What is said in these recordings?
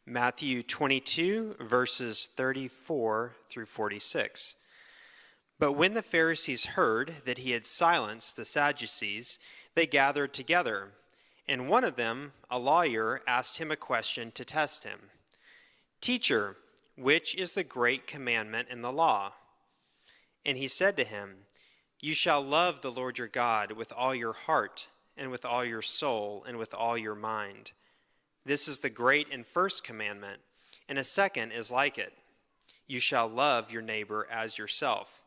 Matthew 22, verses 34 through 46. But when the Pharisees heard that he had silenced the Sadducees, they gathered together, and one of them, a lawyer, asked him a question to test him. "Teacher, which is the great commandment in the law?" And he said to him, "You shall love the Lord your God with all your heart, and with all your soul, and with all your mind. This is the great and first commandment, and a second is like it. You shall love your neighbor as yourself.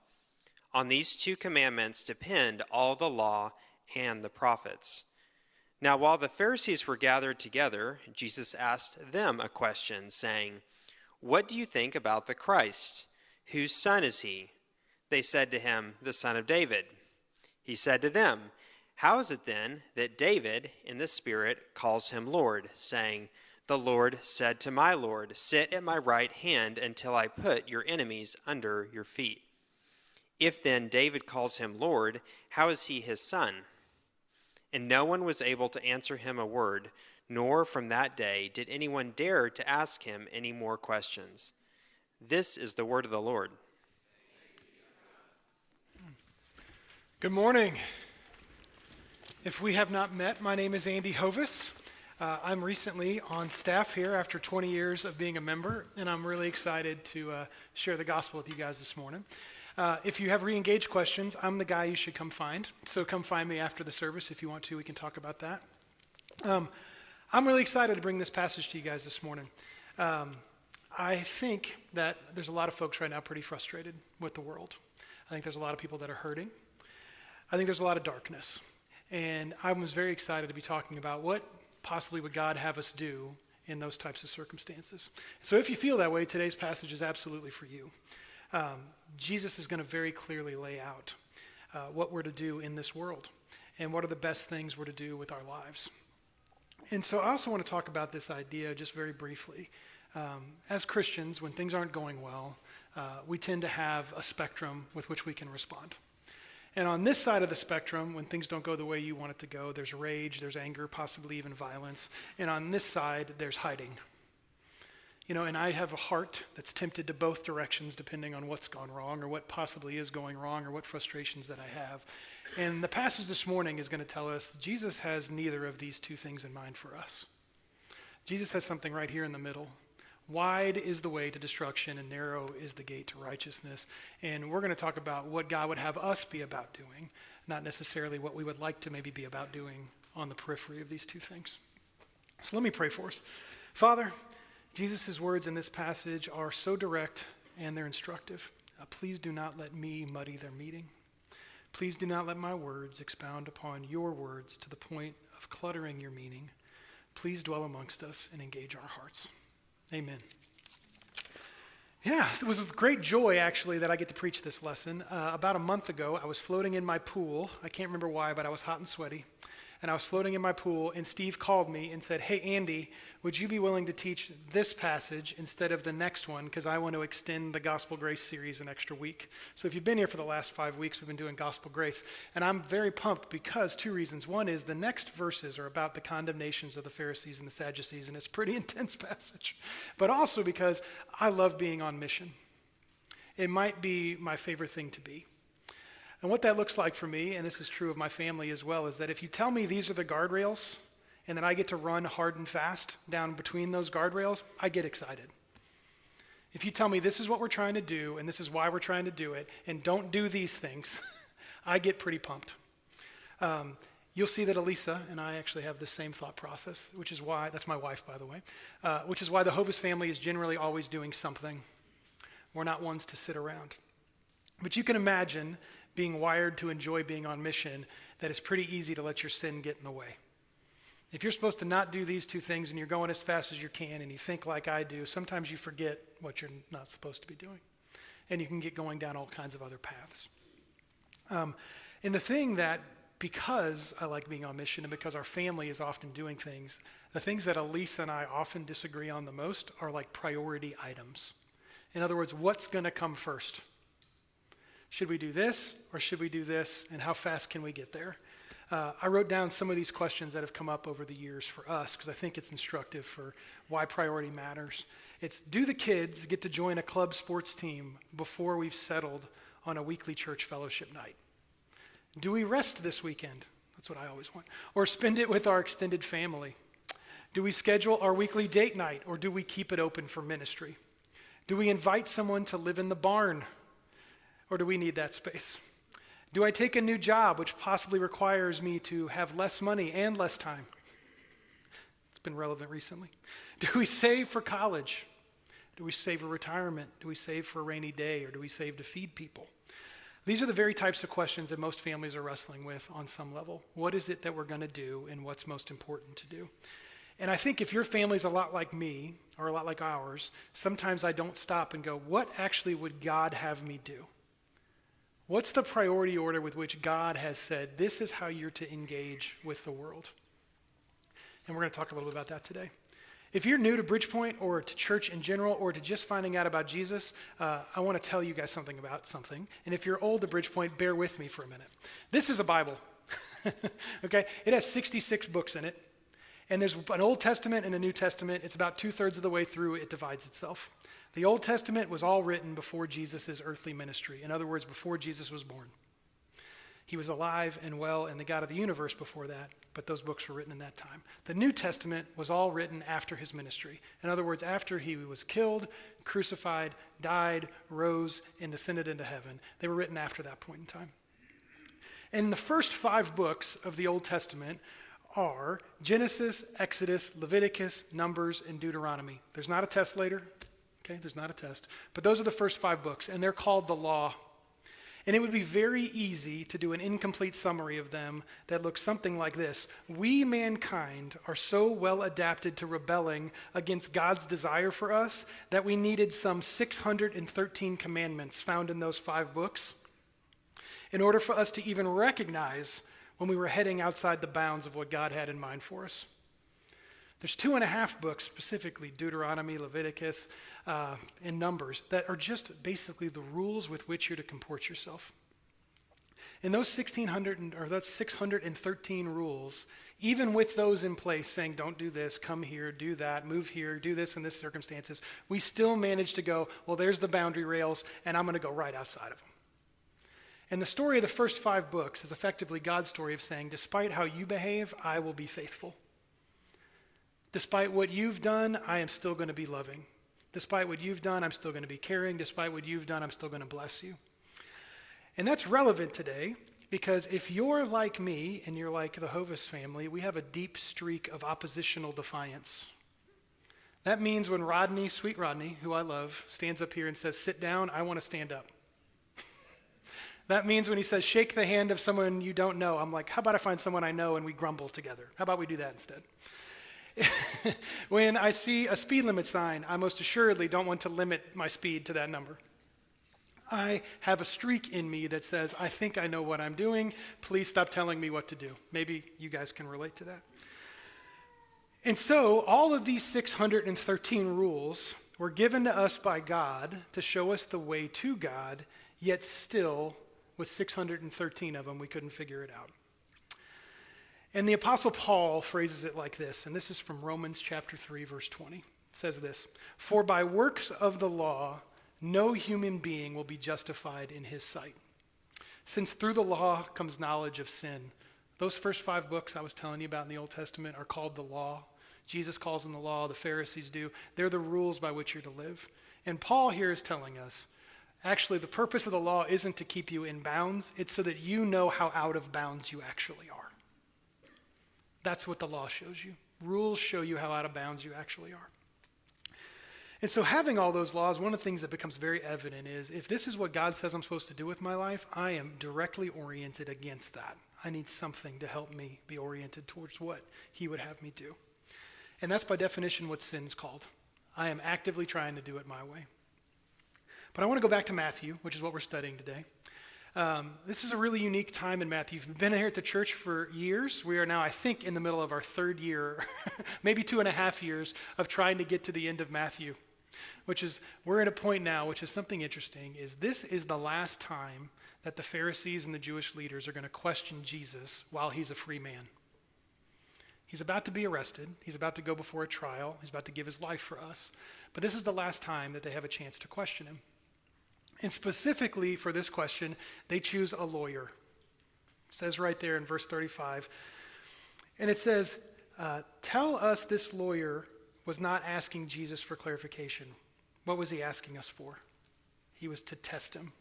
On these two commandments depend all the law and the prophets." Now while the Pharisees were gathered together, Jesus asked them a question, saying, "What do you think about the Christ? Whose son is he?" They said to him, "The son of David." He said to them, "How is it then that David, in the Spirit, calls him Lord, saying, 'The Lord said to my Lord, sit at my right hand until I put your enemies under your feet'? If then David calls him Lord, how is he his son?" And no one was able to answer him a word, nor from that day did anyone dare to ask him any more questions. This is the word of the Lord. Good morning. If we have not met, my name is Andy Hovis. I'm recently on staff here after 20 years of being a member, and I'm really excited to share the gospel with you guys this morning. If you have re-engaged questions, I'm the guy you should come find. So come find me after the service if you want to. We can talk about that. I'm really excited to bring this passage to you guys this morning. I think that there's a lot of folks right now pretty frustrated with the world. I think there's a lot of people that are hurting. I think there's a lot of darkness. And I was very excited to be talking about what possibly would God have us do in those types of circumstances. So if you feel that way, today's passage is absolutely for you. Jesus is going to very clearly lay out what we're to do in this world and what are the best things we're to do with our lives. And so I also want to talk about this idea just very briefly. As Christians, when things aren't going well, we tend to have a spectrum with which we can respond. And on this side of the spectrum, when things don't go the way you want it to go, there's rage, there's anger, possibly even violence. And on this side, there's hiding. And I have a heart that's tempted to both directions depending on what's gone wrong or what possibly is going wrong or what frustrations that I have. And the passage this morning is going to tell us Jesus has neither of these two things in mind for us. Jesus has something right here in the middle. Wide is the way to destruction and narrow is the gate to righteousness. And we're going to talk about what God would have us be about doing, not necessarily what we would like to maybe be about doing on the periphery of these two things. So let me pray for us. Father, Jesus' words in this passage are so direct and they're instructive. Please do not let me muddy their meaning. Please do not let my words expound upon your words to the point of cluttering your meaning. Please dwell amongst us and engage our hearts. Amen. Yeah, it was with great joy, actually, that I get to preach this lesson. About a month ago, I was floating in my pool. I can't remember why, but I was hot and sweaty. And I was floating in my pool, and Steve called me and said, "Hey, Andy, would you be willing to teach this passage instead of the next one? Because I want to extend the Gospel Grace series an extra week." So if you've been here for the last 5 weeks, we've been doing Gospel Grace. And I'm very pumped because two reasons. One is the next verses are about the condemnations of the Pharisees and the Sadducees, and it's a pretty intense passage. But also because I love being on mission. It might be my favorite thing to be. And what that looks like for me, and this is true of my family as well, is that if you tell me these are the guardrails, and then I get to run hard and fast down between those guardrails, I get excited. If you tell me this is what we're trying to do, and this is why we're trying to do it, and don't do these things, I get pretty pumped. You'll see that Elisa and I actually have the same thought process, which is why, that's my wife, by the way, which is why the Hovis family is generally always doing something. We're not ones to sit around. But you can imagine being wired to enjoy being on mission, that it's pretty easy to let your sin get in the way. If you're supposed to not do these two things and you're going as fast as you can and you think like I do, sometimes you forget what you're not supposed to be doing. And you can get going down all kinds of other paths. And the thing that, because I like being on mission and because our family is often doing things, the things that Elisa and I often disagree on the most are like priority items. In other words, what's going to come first? Should we do this or should we do this, and how fast can we get there? I wrote down some of these questions that have come up over the years for us because I think it's instructive for why priority matters. It's, do the kids get to join a club sports team before we've settled on a weekly church fellowship night? Do we rest this weekend? That's what I always want. Or spend it with our extended family? Do we schedule our weekly date night, or do we keep it open for ministry? Do we invite someone to live in the barn, or do we need that space? Do I take a new job, which possibly requires me to have less money and less time? It's been relevant recently. Do we save for college? Do we save for retirement? Do we save for a rainy day, or do we save to feed people? These are the very types of questions that most families are wrestling with on some level. What is it that we're going to do, and what's most important to do? And I think if your family's a lot like me, or a lot like ours, sometimes I don't stop and go, what actually would God have me do? What's the priority order with which God has said, this is how you're to engage with the world? And we're going to talk a little bit about that today. If you're new to Bridgepoint or to church in general or to just finding out about Jesus, I want to tell you guys something about something. And if you're old to Bridgepoint, bear with me for a minute. This is a Bible, okay? It has 66 books in it. And there's an Old Testament and a New Testament. It's about 2/3 of the way through, it divides itself. The Old Testament was all written before Jesus' earthly ministry. In other words, before Jesus was born. He was alive and well and the God of the universe before that, but those books were written in that time. The New Testament was all written after his ministry. In other words, after he was killed, crucified, died, rose, and ascended into heaven. They were written after that point in time. And the first 5 books of the Old Testament are Genesis, Exodus, Leviticus, Numbers, and Deuteronomy. There's not a test later. Okay, there's not a test. But those are the first 5 books, and they're called the law. And it would be very easy to do an incomplete summary of them that looks something like this. We, mankind, are so well adapted to rebelling against God's desire for us that we needed some 613 commandments found in those 5 books in order for us to even recognize when we were heading outside the bounds of what God had in mind for us. There's 2.5 books, specifically Deuteronomy, Leviticus, and Numbers, that are just basically the rules with which you're to comport yourself. And those 613 rules, even with those in place saying, don't do this, come here, do that, move here, do this in this circumstances, we still manage to go, well, there's the boundary rails, and I'm going to go right outside of them. And the story of the first 5 books is effectively God's story of saying, despite how you behave, I will be faithful. Despite what you've done, I am still going to be loving. Despite what you've done, I'm still going to be caring. Despite what you've done, I'm still going to bless you. And that's relevant today because if you're like me and you're like the Hovis family, we have a deep streak of oppositional defiance. That means when Rodney, sweet Rodney, who I love, stands up here and says, sit down, I want to stand up. That means when he says, shake the hand of someone you don't know, I'm like, how about I find someone I know and we grumble together? How about we do that instead? When I see a speed limit sign, I most assuredly don't want to limit my speed to that number. I have a streak in me that says, I think I know what I'm doing. Please stop telling me what to do. Maybe you guys can relate to that. And so all of these 613 rules were given to us by God to show us the way to God, yet still, with 613 of them, we couldn't figure it out. And the Apostle Paul phrases it like this, and this is from Romans chapter 3, verse 20. It says this, for by works of the law, no human being will be justified in his sight, since through the law comes knowledge of sin. Those first 5 books I was telling you about in the Old Testament are called the law. Jesus calls them the law, the Pharisees do. They're the rules by which you're to live. And Paul here is telling us, actually, the purpose of the law isn't to keep you in bounds. It's so that you know how out of bounds you actually are. That's what the law shows you. Rules show you how out of bounds you actually are. And so having all those laws, one of the things that becomes very evident is if this is what God says I'm supposed to do with my life, I am directly oriented against that. I need something to help me be oriented towards what he would have me do. And that's by definition what sin's called. I am actively trying to do it my way. But I want to go back to Matthew, which is what we're studying today. This is a really unique time in Matthew. If you've been here at the church for years, we are now, I think, in the middle of our 3rd year, maybe 2.5 years of trying to get to the end of Matthew. which is, we're at a point now, which is something interesting, is this is the last time that the Pharisees and the Jewish leaders are going to question Jesus while he's a free man. He's about to be arrested. He's about to go before a trial. He's about to give his life for us. But this is the last time that they have a chance to question him. And specifically for this question, they choose a lawyer. It says right there in verse 35. And it says, tell us this lawyer was not asking Jesus for clarification. What was he asking us for? He was to test him.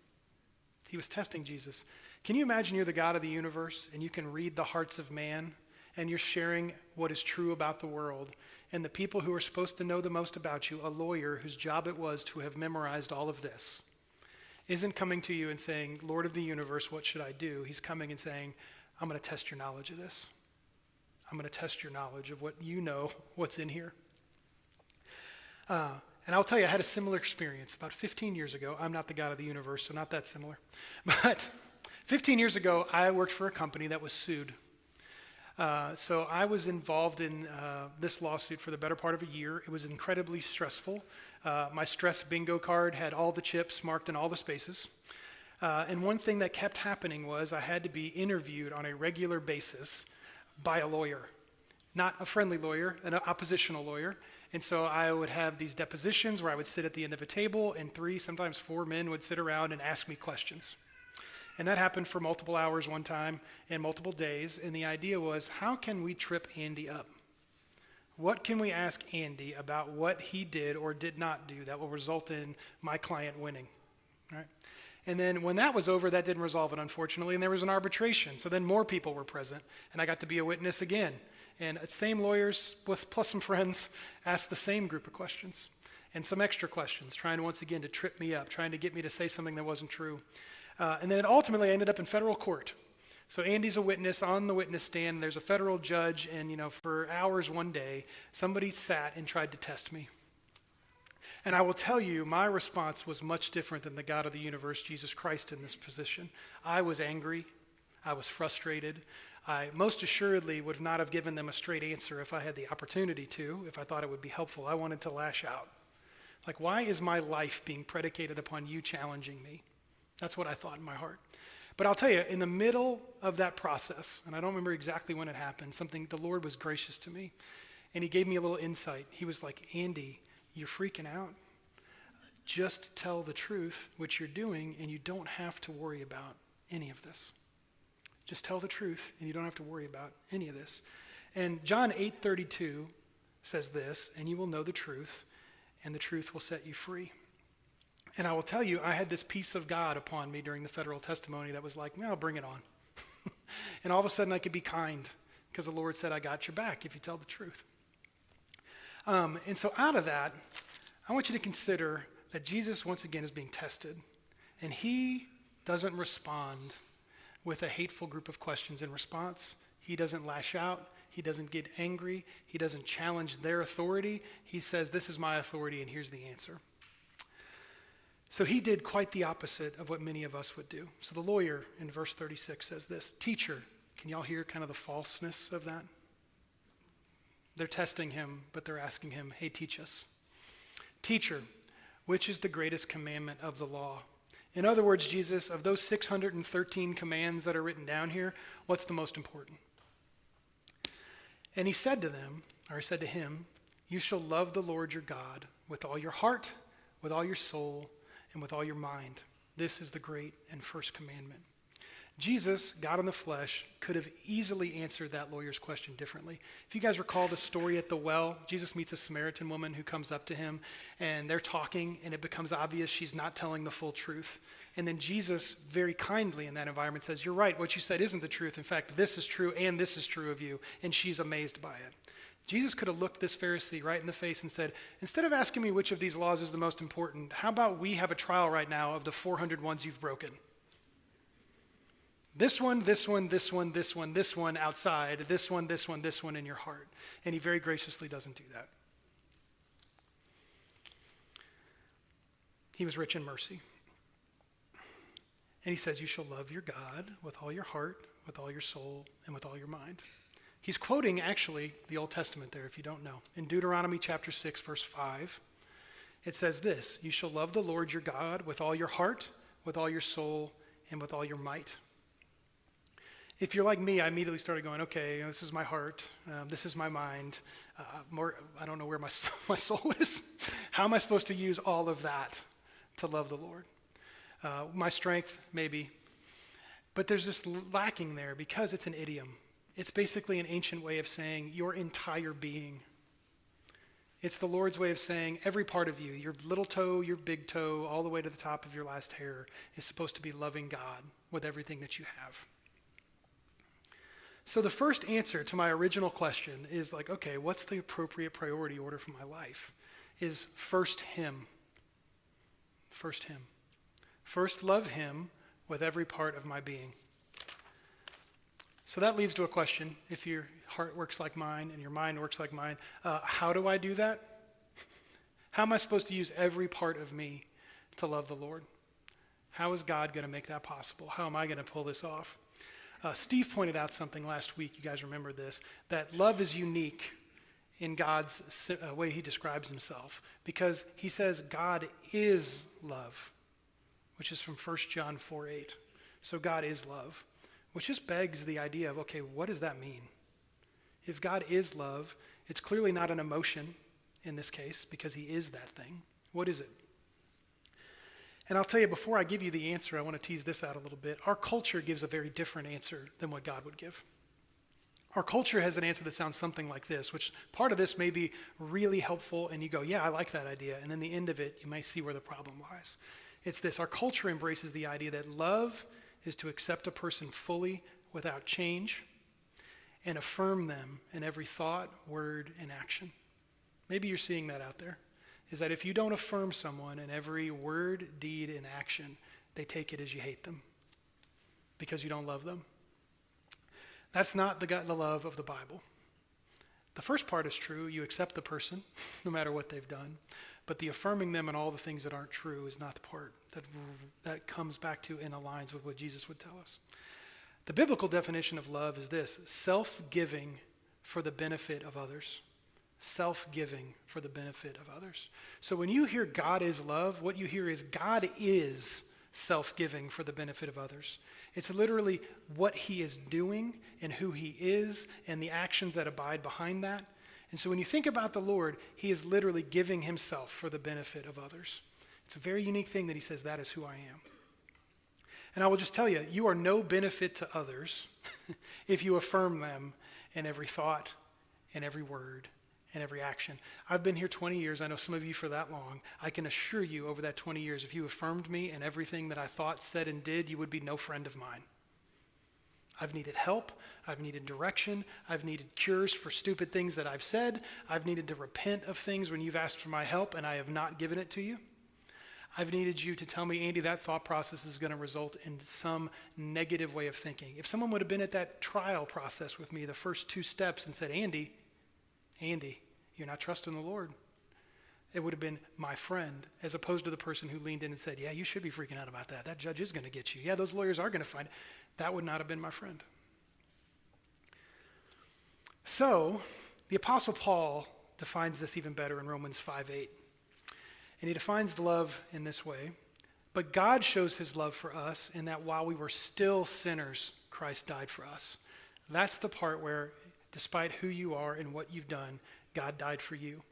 He was testing Jesus. Can you imagine you're the God of the universe and you can read the hearts of man and you're sharing what is true about the world, and the people who are supposed to know the most about you, a lawyer whose job it was to have memorized all of this, isn't coming to you and saying, Lord of the universe, what should I do? He's coming and saying, I'm going to test your knowledge of this. I'm going to test your knowledge of what you know, what's in here. And I'll tell you, I had a similar experience about 15 years ago. I'm not the God of the universe, so not that similar. But 15 years ago, I worked for a company that was sued. So I was involved in this lawsuit for the better part of a year. It was incredibly stressful. My stress bingo card had all the chips marked in all the spaces. And one thing that kept happening was I had to be interviewed on a regular basis by a lawyer, not a friendly lawyer, an oppositional lawyer. And so I would have these depositions where I would sit at the end of a table and 3, sometimes 4 men would sit around and ask me questions. And that happened for multiple hours one time and multiple days. And the idea was, how can we trip Andy up? What can we ask Andy about what he did or did not do that will result in my client winning? Right? And then when that was over, that didn't resolve it, unfortunately, and there was an arbitration. So then more people were present, and I got to be a witness again. And same lawyers, plus some friends, asked the same group of questions and some extra questions, trying once again to trip me up, trying to get me to say something that wasn't true. And then ultimately I ended up in federal court. So Andy's a witness on the witness stand. There's a federal judge, and for hours one day, somebody sat and tried to test me. And I will tell you, my response was much different than the God of the universe, Jesus Christ, in this position. I was angry. I was frustrated. I most assuredly would not have given them a straight answer if I had the opportunity to, if I thought it would be helpful. I wanted to lash out. Like, why is my life being predicated upon you challenging me? That's what I thought in my heart. But I'll tell you, in the middle of that process, and I don't remember exactly when it happened, the Lord was gracious to me, and he gave me a little insight. He was like, Andy, you're freaking out. Just tell the truth, which you're doing, and you don't have to worry about any of this. Just tell the truth, and you don't have to worry about any of this. And John 8:32 says this, and you will know the truth, and the truth will set you free. And I will tell you, I had this peace of God upon me during the federal testimony that was like, no, bring it on. And all of a sudden I could be kind because the Lord said, I got your back if you tell the truth. And so out of that, I want you to consider that Jesus once again is being tested. And he doesn't respond with a hateful group of questions in response. He doesn't lash out. He doesn't get angry. He doesn't challenge their authority. He says, this is my authority and here's the answer. So he did quite the opposite of what many of us would do. So the lawyer in verse 36 says this, teacher, can y'all hear kind of the falseness of that? They're testing him, but they're asking him, hey, teach us. Teacher, which is the greatest commandment of the law? In other words, Jesus, of those 613 commands that are written down here, what's the most important? And he said to him, you shall love the Lord your God with all your heart, with all your soul, and with all your mind. This is the great and first commandment. Jesus, God in the flesh, could have easily answered that lawyer's question differently. If you guys recall the story at the well, Jesus meets a Samaritan woman who comes up to him, and they're talking, and it becomes obvious she's not telling the full truth. And then Jesus, very kindly in that environment, says, you're right, what you said isn't the truth. In fact, this is true, and this is true of you. And she's amazed by it. Jesus could have looked this Pharisee right in the face and said, instead of asking me which of these laws is the most important, how about we have a trial right now of the 400 ones you've broken? This one, this one, this one, this one, this one outside, this one, this one, this one in your heart. And he very graciously doesn't do that. He was rich in mercy. And he says, you shall love your God with all your heart, with all your soul, and with all your mind. He's quoting, actually, the Old Testament there, if you don't know. In Deuteronomy chapter 6, verse 5, It says this: you shall love the Lord your God with all your heart, with all your soul, and with all your might. If you're like me, I immediately started going, okay, this is my heart, this is my mind, I don't know where my soul is. How am I supposed to use all of that to love the Lord? My strength, maybe. But there's this lacking there because it's an idiom. It's basically an ancient way of saying your entire being. It's the Lord's way of saying every part of you, your little toe, your big toe, all the way to the top of your last hair, is supposed to be loving God with everything that you have. So the first answer to my original question is like, okay, what's the appropriate priority order for my life? Is first Him. First Him. First love Him with every part of my being. So that leads to a question. If your heart works like mine and your mind works like mine, how do I do that? How am I supposed to use every part of me to love the Lord? How is God going to make that possible? How am I going to pull this off? Steve pointed out something last week, you guys remember this, that love is unique in God's way He describes Himself, because He says God is love, which is from 1 John 4:8. So God is love, which just begs the idea of, okay, what does that mean? If God is love, it's clearly not an emotion in this case, because He is that thing. What is it? And I'll tell you, before I give you the answer, I want to tease this out a little bit. Our culture gives a very different answer than what God would give. Our culture has an answer that sounds something like this, which part of this may be really helpful, and you go, yeah, I like that idea. And then the end of it, you might see where the problem lies. It's this: our culture embraces the idea that love is to accept a person fully without change and affirm them in every thought, word, and action. Maybe you're seeing that out there. Is that if you don't affirm someone in every word, deed, and action, they take it as you hate them because you don't love them. That's not the love of the Bible. The first part is true. You accept the person no matter what they've done. But the affirming them in all the things that aren't true is not the part that comes back to and aligns with what Jesus would tell us. The biblical definition of love is this: self-giving for the benefit of others. Self-giving for the benefit of others. So when you hear God is love, what you hear is God is self-giving for the benefit of others. It's literally what He is doing and who He is and the actions that abide behind that. And so when you think about the Lord, He is literally giving Himself for the benefit of others. It's a very unique thing that He says, that is who I am. And I will just tell you, you are no benefit to others if you affirm them in every thought, in every word, and every action. I've been here 20 years. I know some of you for that long. I can assure you over that 20 years, if you affirmed me in everything that I thought, said, and did, you would be no friend of mine. I've needed help. I've needed direction. I've needed cures for stupid things that I've said. I've needed to repent of things when you've asked for my help and I have not given it to you. I've needed you to tell me, Andy, that thought process is going to result in some negative way of thinking. If someone would have been at that trial process with me, the first 2 steps, and said, Andy, you're not trusting the Lord, it would have been my friend, as opposed to the person who leaned in and said, yeah, you should be freaking out about that. That judge is going to get you. Yeah, those lawyers are going to find it. That would not have been my friend. So, the Apostle Paul defines this even better in Romans 5:8. And he defines love in this way: but God shows His love for us in that while we were still sinners, Christ died for us. That's the part where, despite who you are and what you've done, God died for you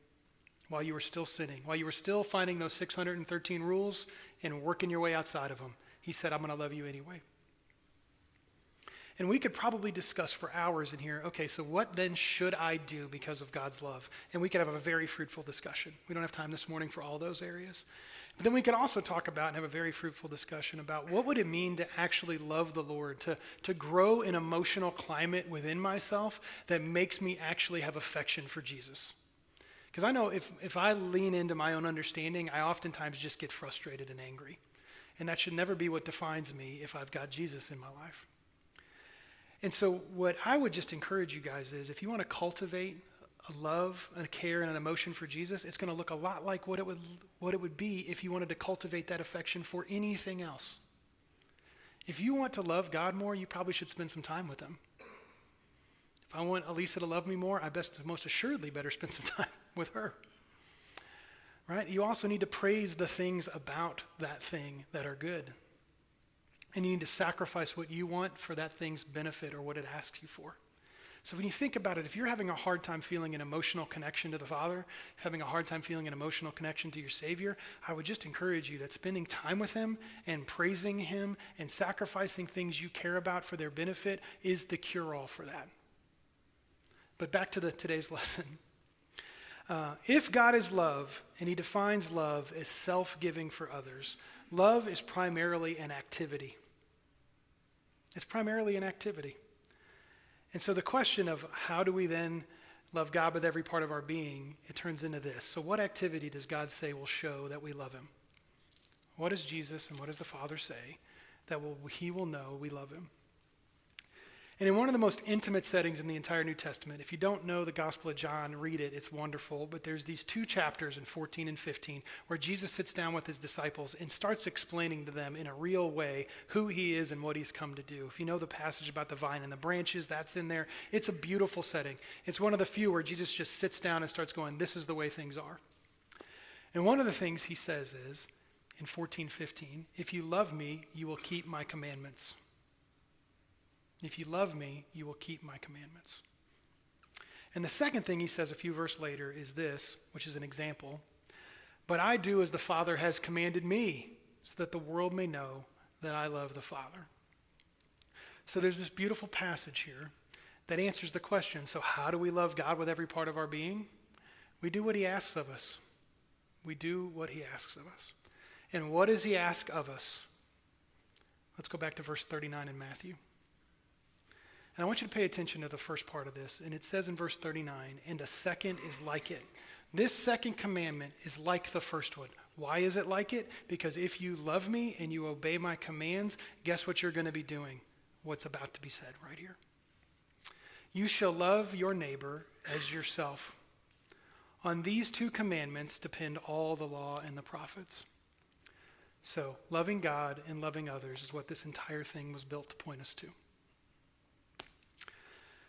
while you were still sinning, while you were still finding those 613 rules and working your way outside of them. He said, I'm going to love you anyway. And we could probably discuss for hours in here, okay, so what then should I do because of God's love? And we could have a very fruitful discussion. We don't have time this morning for all those areas. But then we could also talk about and have a very fruitful discussion about what would it mean to actually love the Lord, to grow an emotional climate within myself that makes me actually have affection for Jesus. Because I know if I lean into my own understanding, I oftentimes just get frustrated and angry. And that should never be what defines me if I've got Jesus in my life. And so what I would just encourage you guys is, if you want to cultivate a love, a care, and an emotion for Jesus, it's going to look a lot like what it would be if you wanted to cultivate that affection for anything else. If you want to love God more, you probably should spend some time with Him. If I want Elisa to love me more, I most assuredly better spend some time with her. right? You also need to praise the things about that thing that are good. And you need to sacrifice what you want for that thing's benefit or what it asks you for. So when you think about it, if you're having a hard time feeling an emotional connection to the Father, having a hard time feeling an emotional connection to your Savior, I would just encourage you that spending time with Him and praising Him and sacrificing things you care about for their benefit is the cure-all for that. But back to today's lesson. If God is love, and He defines love as self-giving for others, love is primarily an activity. It's primarily an activity. And so the question of how do we then love God with every part of our being, it turns into this. So what activity does God say will show that we love Him? What does Jesus and what does the Father say that He will know we love Him? And in one of the most intimate settings in the entire New Testament, if you don't know the Gospel of John, read it. It's wonderful. But there's these 2 chapters in 14 and 15 where Jesus sits down with His disciples and starts explaining to them in a real way who He is and what He's come to do. If you know the passage about the vine and the branches, that's in there. It's a beautiful setting. It's one of the few where Jesus just sits down and starts going, this is the way things are. And one of the things He says is, in 14:15, if you love me, you will keep my commandments. If you love me, you will keep my commandments. And the second thing He says a few verses later is this, which is an example. But I do as the Father has commanded me, so that the world may know that I love the Father. So there's this beautiful passage here that answers the question, so how do we love God with every part of our being? We do what He asks of us. We do what He asks of us. And what does He ask of us? Let's go back to verse 39 in Matthew. And I want you to pay attention to the first part of this. And it says in verse 39, and a second is like it. This second commandment is like the first one. Why is it like it? Because if you love me and you obey my commands, guess what you're going to be doing? What's about to be said right here. You shall love your neighbor as yourself. On these 2 commandments depend all the law and the prophets. So loving God and loving others is what this entire thing was built to point us to.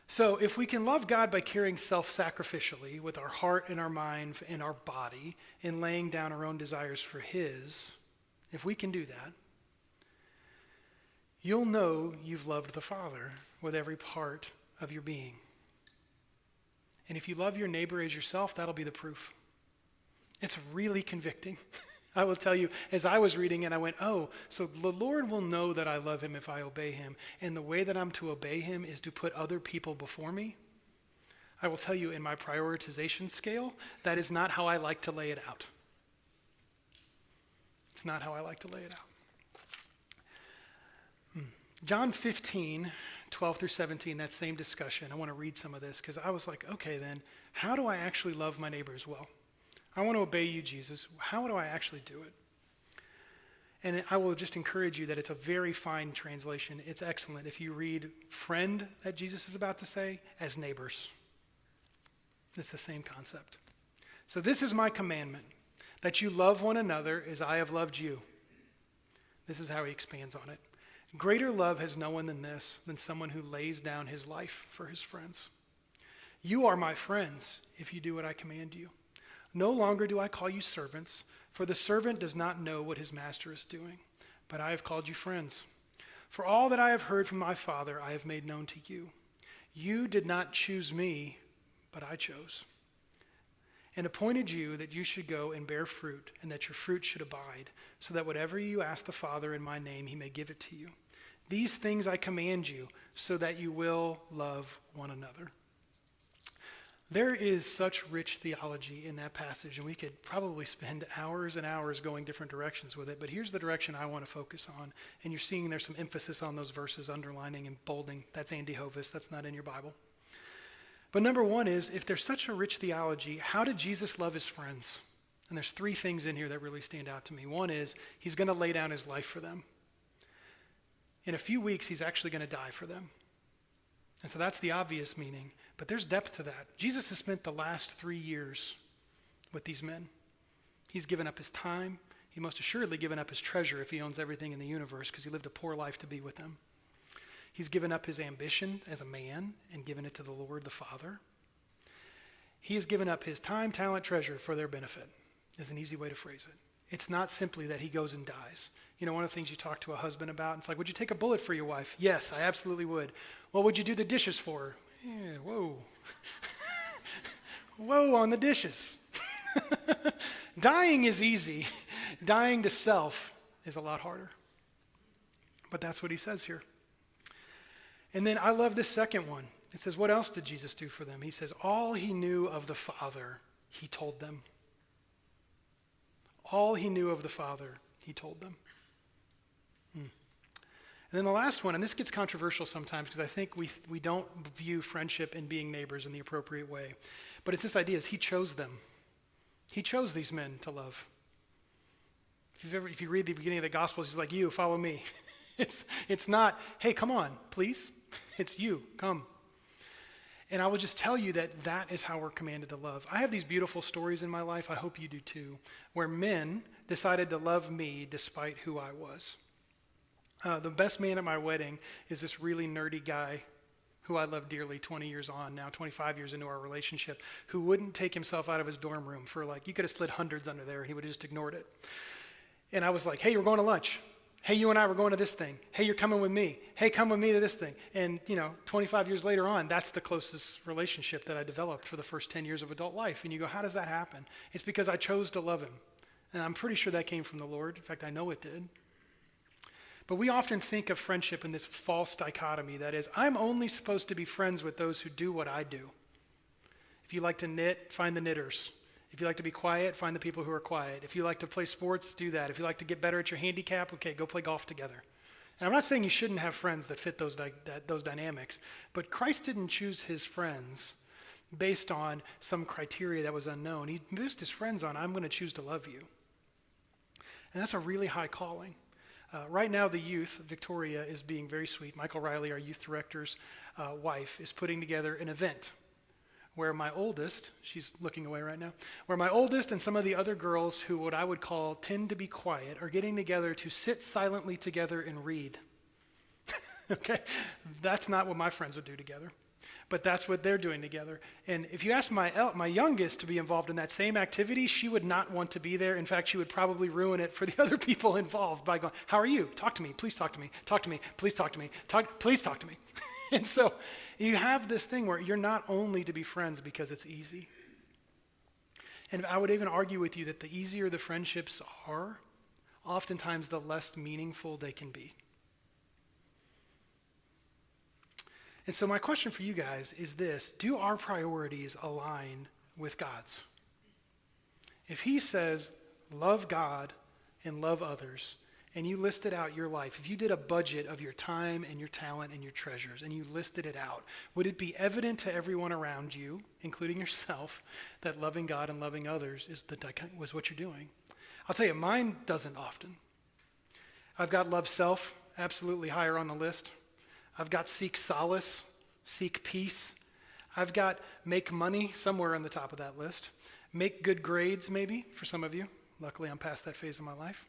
So if we can love God by caring self-sacrificially with our heart and our mind and our body and laying down our own desires for His, if we can do that, you'll know you've loved the Father with every part of your being. And if you love your neighbor as yourself, that'll be the proof. It's really convicting. I will tell you, as I was reading it, I went, oh, so the Lord will know that I love Him if I obey Him. And the way that I'm to obey Him is to put other people before me. I will tell you, in my prioritization scale, that is not how I like to lay it out. It's not how I like to lay it out. John 15, 12 through 17, that same discussion. I want to read some of this because I was like, okay, then, how do I actually love my neighbor as well? I want to obey you, Jesus. How do I actually do it? And I will just encourage you that it's a very fine translation. It's excellent if you read friend that Jesus is about to say as neighbors. It's the same concept. So this is my commandment, that you love one another as I have loved you. This is how He expands on it. Greater love has no one than this, than someone who lays down his life for his friends. You are my friends if you do what I command you. No longer do I call you servants, for the servant does not know what his master is doing, but I have called you friends. For all that I have heard from my Father, I have made known to you. You did not choose me, but I chose, and appointed you that you should go and bear fruit, and that your fruit should abide, so that whatever you ask the Father in my name, He may give it to you. These things I command you, so that you will love one another. There is such rich theology in that passage, and we could probably spend hours and hours going different directions with it, but here's the direction I want to focus on. And you're seeing there's some emphasis on those verses, underlining and bolding. That's Andy Hovis. That's not in your Bible. But number one is, if there's such a rich theology, how did Jesus love His friends? And there's 3 things in here that really stand out to me. One is, He's going to lay down His life for them. In a few weeks, He's actually going to die for them. And so that's the obvious meaning. But there's depth to that. Jesus has spent the last 3 years with these men. He's given up His time. He most assuredly given up His treasure if He owns everything in the universe, because He lived a poor life to be with them. He's given up His ambition as a man and given it to the Lord the Father. He has given up His time, talent, treasure for their benefit. is an easy way to phrase it. It's not simply that he goes and dies. You know, one of the things you talk to a husband about, it's like, would you take a bullet for your wife? Yes, I absolutely would. Well, would you do the dishes for her? Yeah, whoa. Whoa on the dishes. Dying is easy. Dying to self is a lot harder. But that's what he says here. And then I love this second one. It says, what else did Jesus do for them? He says, all he knew of the Father, he told them. All he knew of the Father, he told them. And then the last one, and this gets controversial sometimes because I think we don't view friendship and being neighbors in the appropriate way. But it's this idea is he chose them. He chose these men to love. If you read the beginning of the Gospels, he's like, you, follow me. It's not, hey, come on, please. It's you, come. And I will just tell you that that is how we're commanded to love. I have these beautiful stories in my life, I hope you do too, where men decided to love me despite who I was. The best man at my wedding is this really nerdy guy who I love dearly 20 years on now, 25 years into our relationship, who wouldn't take himself out of his dorm room for you could have slid hundreds under there and he would have just ignored it. And I was like, hey, we're going to lunch. Hey, you and I were going to this thing. Hey, you're coming with me. Hey, come with me to this thing. And, 25 years later on, that's the closest relationship that I developed for the first 10 years of adult life. And you go, how does that happen? It's because I chose to love him. And I'm pretty sure that came from the Lord. In fact, I know it did. But we often think of friendship in this false dichotomy. That is, I'm only supposed to be friends with those who do what I do. If you like to knit, find the knitters. If you like to be quiet, find the people who are quiet. If you like to play sports, do that. If you like to get better at your handicap, okay, go play golf together. And I'm not saying you shouldn't have friends that fit those dynamics, but Christ didn't choose his friends based on some criteria that was unknown. He based his friends on, I'm going to choose to love you. And that's a really high calling. Right now, the youth, Victoria, is being very sweet. Michael Riley, our youth director's wife, is putting together an event where my oldest, she's looking away right now, where my oldest and some of the other girls who what I would call tend to be quiet are getting together to sit silently together and read. Okay? That's not what my friends would do together. But that's what they're doing together. And if you ask my youngest to be involved in that same activity, she would not want to be there. In fact, she would probably ruin it for the other people involved by going, how are you? Talk to me. Please talk to me. Talk to me. Please talk to me. Please talk to me. And so you have this thing where you're not only to be friends because it's easy. And I would even argue with you that the easier the friendships are, oftentimes the less meaningful they can be. And so my question for you guys is this: do our priorities align with God's? If he says, love God and love others, and you listed out your life, if you did a budget of your time and your talent and your treasures, and you listed it out, would it be evident to everyone around you, including yourself, that loving God and loving others was what you're doing? I'll tell you, mine doesn't often. I've got love self, absolutely higher on the list. I've got seek solace, seek peace. I've got make money somewhere on the top of that list. Make good grades, maybe, for some of you. Luckily, I'm past that phase of my life.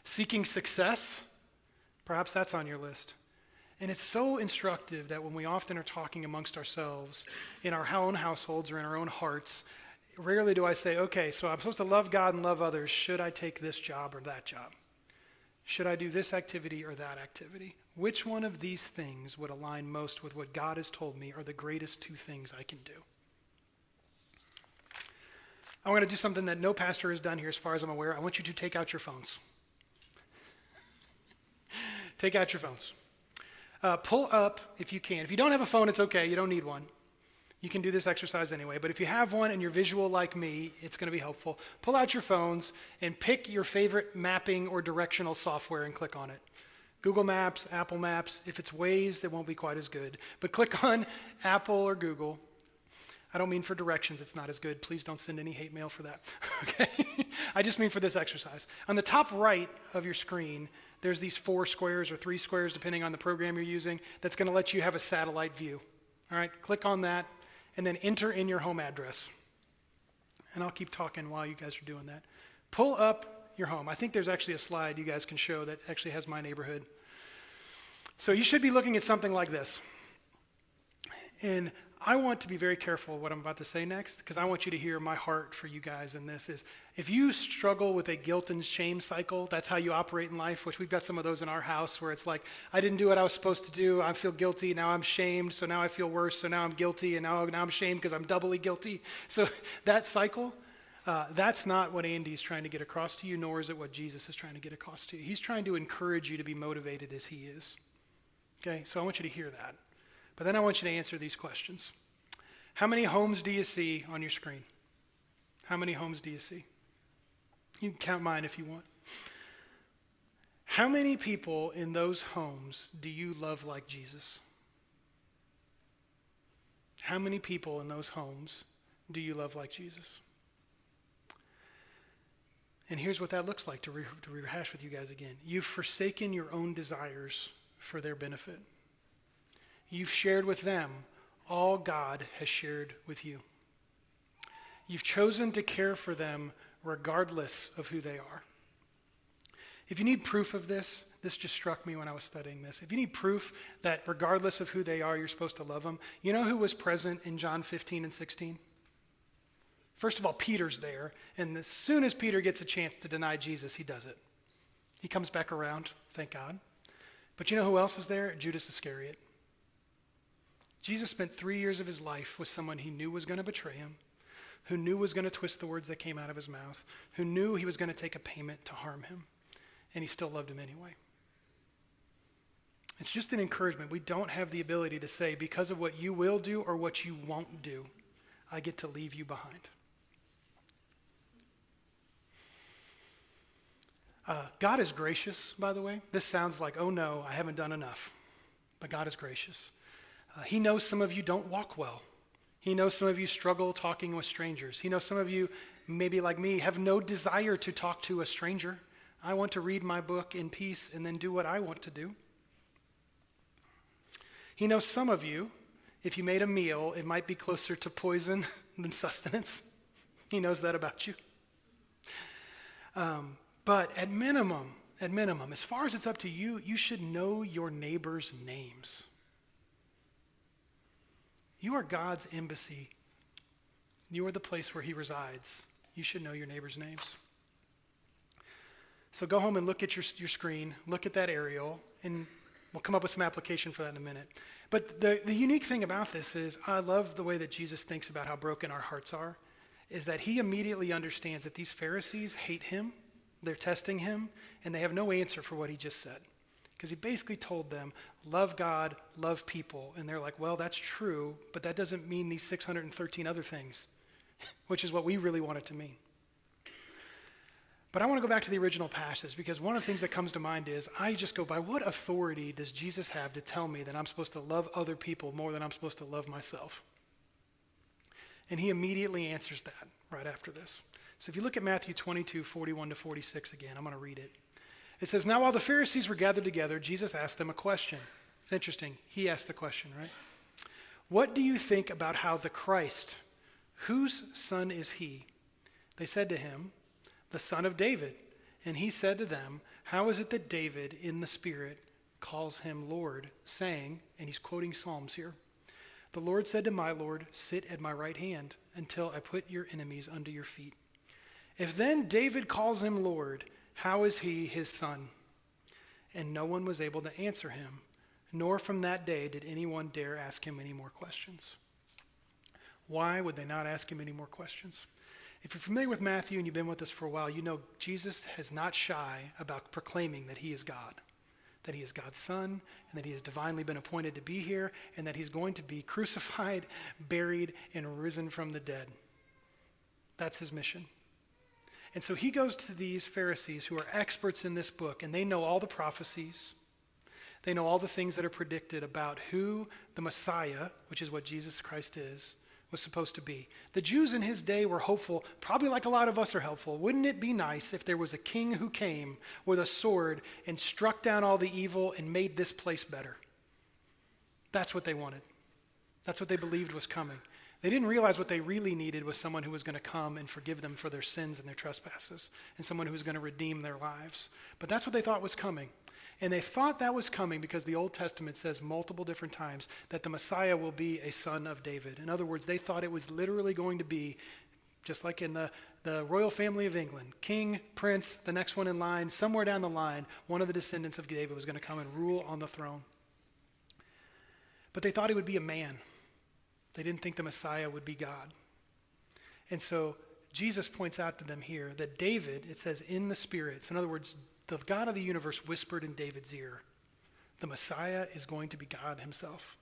Seeking success, perhaps that's on your list. And it's so instructive that when we often are talking amongst ourselves, in our own households or in our own hearts, rarely do I say, okay, so I'm supposed to love God and love others. Should I take this job or that job? Should I do this activity or that activity? Which one of these things would align most with what God has told me are the greatest two things I can do? I want to do something that no pastor has done here as far as I'm aware. I want you to take out your phones. Take out your phones. Pull up if you can. If you don't have a phone, it's okay. You don't need one. You can do this exercise anyway, but if you have one and you're visual like me, it's going to be helpful. Pull out your phones and pick your favorite mapping or directional software and click on it. Google Maps, Apple Maps. If it's Waze, they won't be quite as good. But click on Apple or Google. I don't mean for directions, it's not as good. Please don't send any hate mail for that. Okay? I just mean for this exercise. On the top right of your screen, there's these 4 squares or 3 squares, depending on the program you're using, that's going to let you have a satellite view. All right? Click on that. And then enter in your home address. And I'll keep talking while you guys are doing that. Pull up your home. I think there's actually a slide you guys can show that actually has my neighborhood. So you should be looking at something like this. And I want to be very careful what I'm about to say next, because I want you to hear my heart for you guys in this is, if you struggle with a guilt and shame cycle, that's how you operate in life, which we've got some of those in our house where it's like, I didn't do what I was supposed to do, I feel guilty, now I'm shamed, so now I feel worse, so now I'm guilty, and now I'm shamed because I'm doubly guilty. So that cycle, that's not what Andy's trying to get across to you, nor is it what Jesus is trying to get across to you. He's trying to encourage you to be motivated as he is. Okay, so I want you to hear that. But then I want you to answer these questions. How many homes do you see on your screen? How many homes do you see? You can count mine if you want. How many people in those homes do you love like Jesus? How many people in those homes do you love like Jesus? And here's what that looks like, to rehash with you guys again. You've forsaken your own desires for their benefit. You've shared with them all God has shared with you. You've chosen to care for them regardless of who they are. If you need proof of this just struck me when I was studying this. If you need proof that regardless of who they are, you're supposed to love them, you know who was present in John 15 and 16? First of all, Peter's there, and as soon as Peter gets a chance to deny Jesus, he does it. He comes back around, thank God. But you know who else is there? Judas Iscariot. Jesus spent 3 years of his life with someone he knew was going to betray him, who knew was going to twist the words that came out of his mouth, who knew he was going to take a payment to harm him, and he still loved him anyway. It's just an encouragement. We don't have the ability to say, because of what you will do or what you won't do, I get to leave you behind. God is gracious, by the way. This sounds like, oh no, I haven't done enough. But God is gracious. He knows some of you don't walk well. He knows some of you struggle talking with strangers. He knows some of you, maybe like me, have no desire to talk to a stranger. I want to read my book in peace and then do what I want to do. He knows some of you, if you made a meal, it might be closer to poison than sustenance. He knows that about you. But at minimum, as far as it's up to you, you should know your neighbor's names. You are God's embassy. You are the place where he resides. You should know your neighbor's names. So go home and look at your screen, look at that aerial, and we'll come up with some application for that in a minute. But the unique thing about this is, I love the way that Jesus thinks about how broken our hearts are, is that he immediately understands that these Pharisees hate him, they're testing him, and they have no answer for what he just said. Because he basically told them, love God, love people. And they're like, well, that's true, but that doesn't mean these 613 other things, which is what we really want it to mean. But I want to go back to the original passage, because one of the things that comes to mind is, I just go by, what authority does Jesus have to tell me that I'm supposed to love other people more than I'm supposed to love myself? And he immediately answers that right after this. So if you look at Matthew 22, 41 to 46 again, I'm going to read it. It says, now while the Pharisees were gathered together, Jesus asked them a question. It's interesting. He asked the question, right? What do you think about how the Christ, whose son is he? They said to him, the son of David. And he said to them, how is it that David in the Spirit calls him Lord, saying, and he's quoting Psalms here, the Lord said to my Lord, sit at my right hand until I put your enemies under your feet. If then David calls him Lord, how is he his son? And no one was able to answer him, nor from that day did anyone dare ask him any more questions. Why would they not ask him any more questions? If you're familiar with Matthew and you've been with us for a while, you know Jesus has not shy about proclaiming that he is God, that he is God's son, and that he has divinely been appointed to be here, and that he's going to be crucified, buried, and risen from the dead. That's his mission. And so he goes to these Pharisees who are experts in this book, and they know all the prophecies. They know all the things that are predicted about who the Messiah, which is what Jesus Christ is, was supposed to be. The Jews in his day were hopeful, probably like a lot of us are hopeful. Wouldn't it be nice if there was a king who came with a sword and struck down all the evil and made this place better? That's what they wanted. That's what they believed was coming. They didn't realize what they really needed was someone who was going to come and forgive them for their sins and their trespasses, and someone who was going to redeem their lives. But that's what they thought was coming. And they thought that was coming because the Old Testament says multiple different times that the Messiah will be a son of David. In other words, they thought it was literally going to be, just like in the royal family of England, king, prince, the next one in line, somewhere down the line, one of the descendants of David was going to come and rule on the throne. But they thought he would be a man. They didn't think the Messiah would be God. And so Jesus points out to them here that David, it says, in the Spirit. So in other words, the God of the universe whispered in David's ear, the Messiah is going to be God himself.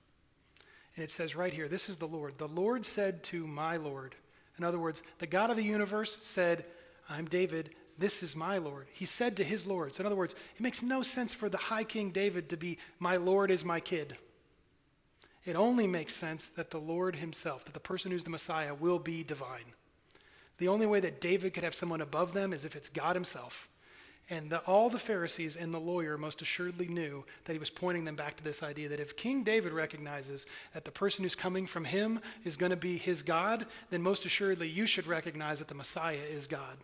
And it says right here, this is the Lord. The Lord said to my Lord. In other words, the God of the universe said, I'm David, this is my Lord. He said to his Lord. So in other words, it makes no sense for the high King David to be, my Lord is my kid. It only makes sense that the Lord himself, that the person who's the Messiah, will be divine. The only way that David could have someone above them is if it's God himself. And all the Pharisees and the lawyer most assuredly knew that he was pointing them back to this idea that if King David recognizes that the person who's coming from him is going to be his God, then most assuredly you should recognize that the Messiah is God.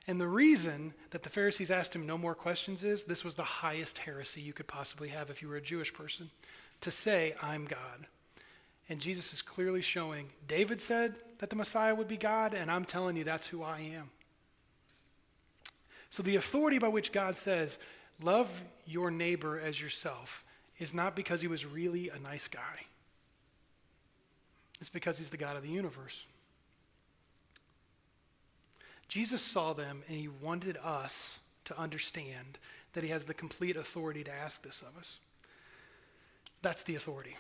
And the reason that the Pharisees asked him no more questions is this was the highest heresy you could possibly have if you were a Jewish person, to say, I'm God. And Jesus is clearly showing, David said that the Messiah would be God, and I'm telling you that's who I am. So the authority by which God says, love your neighbor as yourself, is not because he was really a nice guy. It's because he's the God of the universe. Jesus saw them, and he wanted us to understand that he has the complete authority to ask this of us. That's the authority.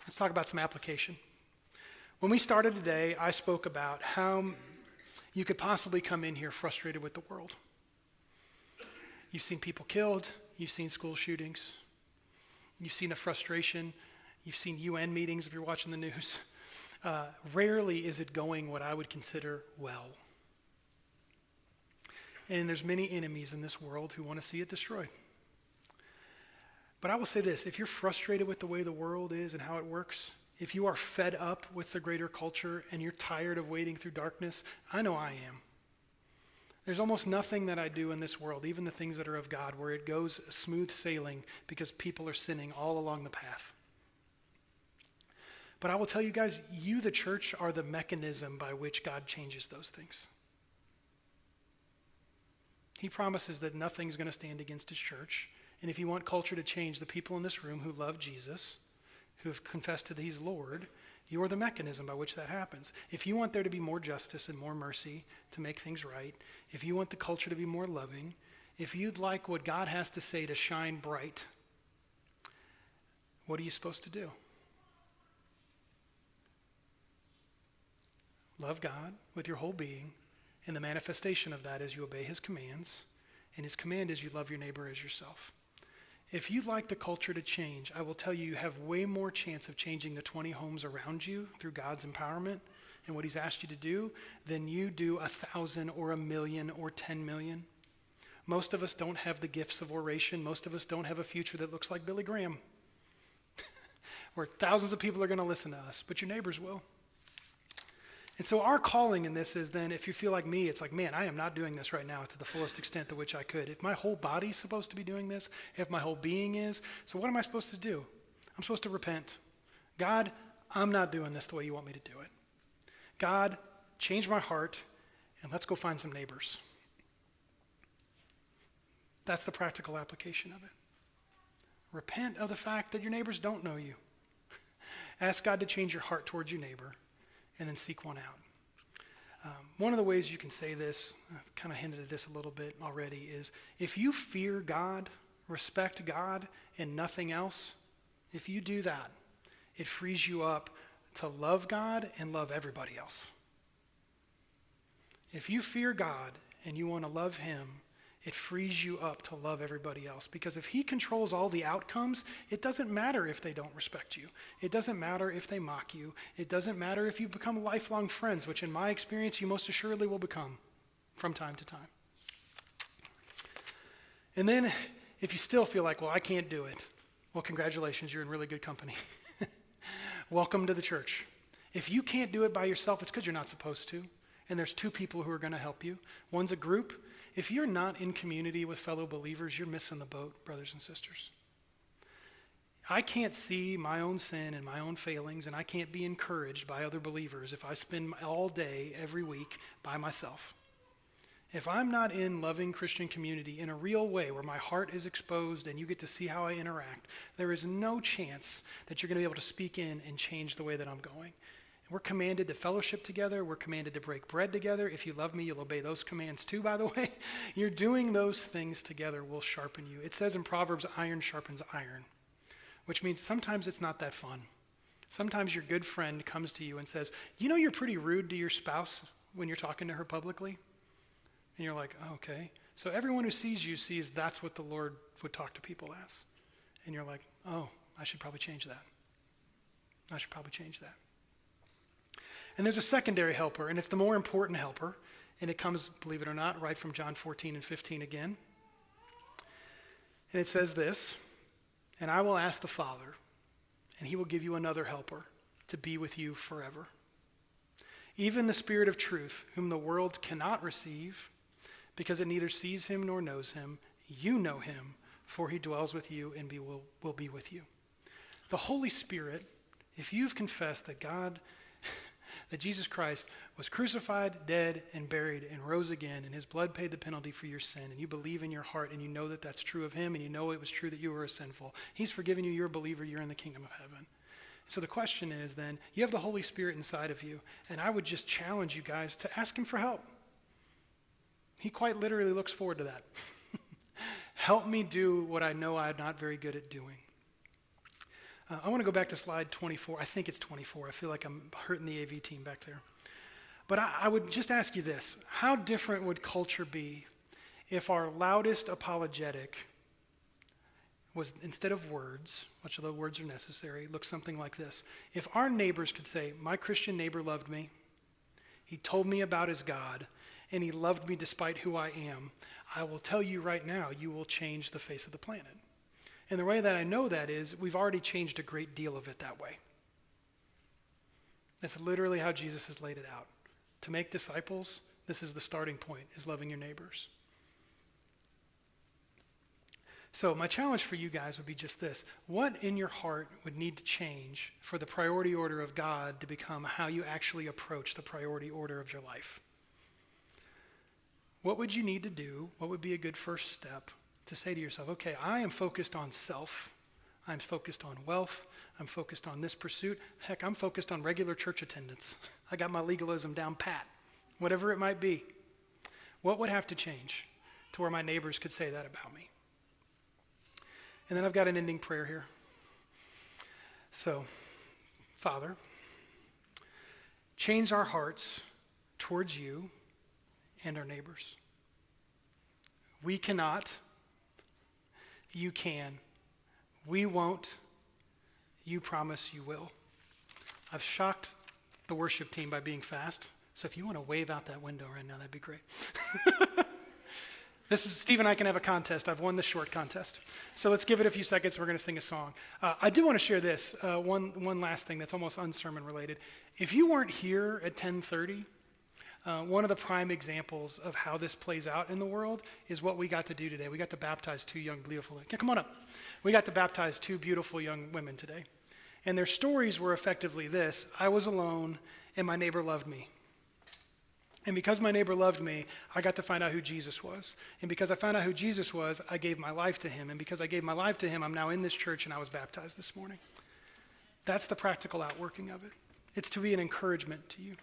Let's talk about some application. When we started today, I spoke about how you could possibly come in here frustrated with the world. You've seen people killed. You've seen school shootings. You've seen a frustration. You've seen UN meetings if you're watching the news. Rarely is it going what I would consider well. And there's many enemies in this world who want to see it destroyed. But I will say this, if you're frustrated with the way the world is and how it works, if you are fed up with the greater culture and you're tired of wading through darkness, I know I am. There's almost nothing that I do in this world, even the things that are of God, where it goes smooth sailing because people are sinning all along the path. But I will tell you guys, you, the church, are the mechanism by which God changes those things. He promises that nothing's going to stand against his church. And if you want culture to change, the people in this room who love Jesus, who have confessed that he's Lord, you are the mechanism by which that happens. If you want there to be more justice and more mercy to make things right, if you want the culture to be more loving, if you'd like what God has to say to shine bright, what are you supposed to do? Love God with your whole being, and the manifestation of that is you obey his commands, and his command is you love your neighbor as yourself. If you'd like the culture to change, I will tell you, you have way more chance of changing the 20 homes around you through God's empowerment and what he's asked you to do than you do 1,000 or 1,000,000 or 10 million. Most of us don't have the gifts of oration. Most of us don't have a future that looks like Billy Graham, where thousands of people are going to listen to us, but your neighbors will. And so our calling in this is then, if you feel like me, it's like, man, I am not doing this right now to the fullest extent to which I could. If my whole body's supposed to be doing this, if my whole being is, so what am I supposed to do? I'm supposed to repent. God, I'm not doing this the way you want me to do it. God, change my heart, and let's go find some neighbors. That's the practical application of it. Repent of the fact that your neighbors don't know you. Ask God to change your heart towards your neighbor, and then seek one out. One of the ways you can say this, I've kind of hinted at this a little bit already, is if you fear God, respect God, and nothing else, if you do that, it frees you up to love God and love everybody else. If you fear God and you want to love him, it frees you up to love everybody else. Because if he controls all the outcomes, it doesn't matter if they don't respect you. It doesn't matter if they mock you. It doesn't matter if you become lifelong friends, which in my experience you most assuredly will become from time to time. And then if you still feel like, well, I can't do it, well, congratulations, you're in really good company. welcome to the church. If you can't do it by yourself, it's because you're not supposed to. And there's two people who are going to help you. One's a group. If you're not in community with fellow believers, you're missing the boat, brothers and sisters. I can't see my own sin and my own failings, and I can't be encouraged by other believers if I spend all day, every week, by myself. If I'm not in loving Christian community in a real way where my heart is exposed and you get to see how I interact, there is no chance that you're going to be able to speak in and change the way that I'm going. We're commanded to fellowship together. We're commanded to break bread together. If you love me, you'll obey those commands too, by the way. You're doing those things together will sharpen you. It says in Proverbs, iron sharpens iron, which means sometimes it's not that fun. Sometimes your good friend comes to you and says, you know you're pretty rude to your spouse when you're talking to her publicly? And you're like, oh, okay. So everyone who sees you sees that's what the Lord would talk to people as. And you're like, oh, I should probably change that. I should probably change that. And there's a secondary helper, and it's the more important helper. And it comes, believe it or not, right from John 14 and 15 again. And it says this, and I will ask the Father, and he will give you another helper to be with you forever. Even the Spirit of truth, whom the world cannot receive, because it neither sees him nor knows him. You know him, for he dwells with you and will be with you. The Holy Spirit, if you've confessed that that Jesus Christ was crucified, dead, and buried, and rose again, and his blood paid the penalty for your sin, and you believe in your heart, and you know that that's true of him, and you know it was true that you were a sinful, he's forgiven you, you're a believer, you're in the kingdom of heaven. So the question is then, you have the Holy Spirit inside of you, and I would just challenge you guys to ask him for help. He quite literally looks forward to that. Help me do what I know I'm not very good at doing. I want to go back to slide 24. I think it's 24. I feel like I'm hurting the AV team back there. But I would just ask you this. How different would culture be if our loudest apologetic was, instead of words, much of the words are necessary, looks something like this. If our neighbors could say, my Christian neighbor loved me, he told me about his God, and he loved me despite who I am, I will tell you right now, you will change the face of the planet. And the way that I know that is we've already changed a great deal of it that way. That's literally how Jesus has laid it out. To make disciples, this is the starting point, is loving your neighbors. So my challenge for you guys would be just this. What in your heart would need to change for the priority order of God to become how you actually approach the priority order of your life? What would you need to do? What would be a good first step to say to yourself, okay, I am focused on self. I'm focused on wealth. I'm focused on this pursuit. Heck, I'm focused on regular church attendance. I got my legalism down pat, whatever it might be. What would have to change to where my neighbors could say that about me? And then I've got an ending prayer here. So, Father, change our hearts towards you and our neighbors. We cannot. You can. We won't. You promise you will. I've shocked the worship team by being fast. So if you want to wave out that window right now, that'd be great. Steve and I can have a contest. I've won the short contest. So let's give it a few seconds. We're going to sing a song. I do want to share this, one last thing that's almost unsermon related. If you weren't here at 10:30, one of the prime examples of how this plays out in the world is what we got to do today. We got to baptize two young, beautiful, come on up. We got to baptize two beautiful young women today. And their stories were effectively this: I was alone and my neighbor loved me. And because my neighbor loved me, I got to find out who Jesus was. And because I found out who Jesus was, I gave my life to him. And because I gave my life to him, I'm now in this church and I was baptized this morning. That's the practical outworking of it. It's to be an encouragement to you.